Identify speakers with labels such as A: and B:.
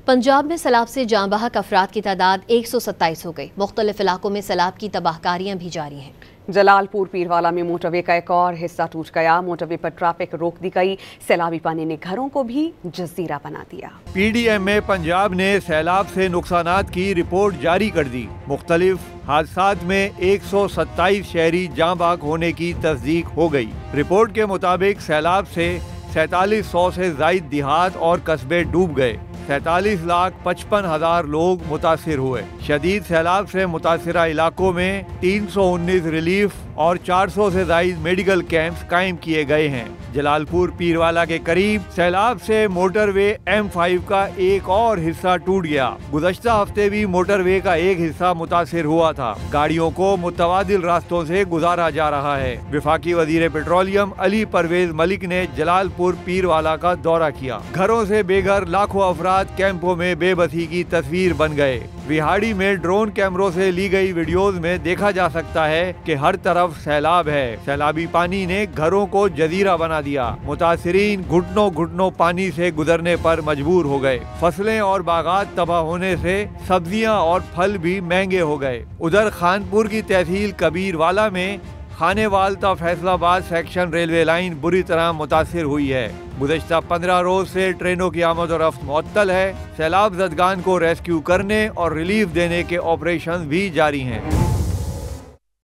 A: पंजाब में सैलाब से जाँ बहक अफराद की तादाद 127 हो गई। मुख्तलिफ इलाकों में सैलाब की तबाहकारियाँ भी जारी हैं।
B: जलालपुर पीरवाला में मोटरवे का एक और हिस्सा टूट गया। मोटरवे पर ट्रैफिक रोक दी गई। सैलाबी पानी ने घरों को भी जजीरा बना दिया।
C: PDM में पंजाब ने सैलाब से नुकसानात की रिपोर्ट जारी कर दी। मुख्तलिफ हादसात में 127 शहरी जाँ बहक होने की तस्दीक हो गई। रिपोर्ट के मुताबिक सैलाब से 4700 से ज़ायद देहात और कस्बे डूब गए। 47,55,000 लोग मुतासिर हुए। शदीद सैलाब से मुतासिरा इलाकों में 319 रिलीफ और 400 से ज़ायद मेडिकल कैंप्स कायम किए गए हैं। जलालपुर पीरवाला के करीब सैलाब से मोटरवे M5 का एक और हिस्सा टूट गया। गुज़श्ता हफ्ते भी मोटरवे का एक हिस्सा मुतासिर हुआ था। गाड़ियों को मुतवादिल रास्तों से गुजारा जा रहा है। वफाकी वज़ीर पेट्रोलियम अली परवेज मलिक ने जलालपुर पीरवाला का दौरा किया। घरों से बेघर लाखों अफराद कैंपों में बेबसी की तस्वीर बन गए। विहाड़ी में ड्रोन कैमरों से ली गई वीडियोस में देखा जा सकता है कि हर तरफ सैलाब है। सैलाबी पानी ने घरों को जजीरा बना दिया। मुतासिरीन घुटनों घुटनों पानी से गुजरने पर मजबूर हो गए। फसलें और बागात तबाह होने से सब्जियां और फल भी महंगे हो गए। उधर खानपुर की तहसील कबीरवाला में खानेवाल ता फैसलाबाद सेक्शन रेलवे लाइन बुरी तरह मुतासिर हुई है। गुज़श्ता 15 रोज से ट्रेनों की आमद और रफ्त मुअत्तल है। सैलाब ज़दगान को रेस्क्यू करने और रिलीफ देने के ऑपरेशन भी जारी हैं।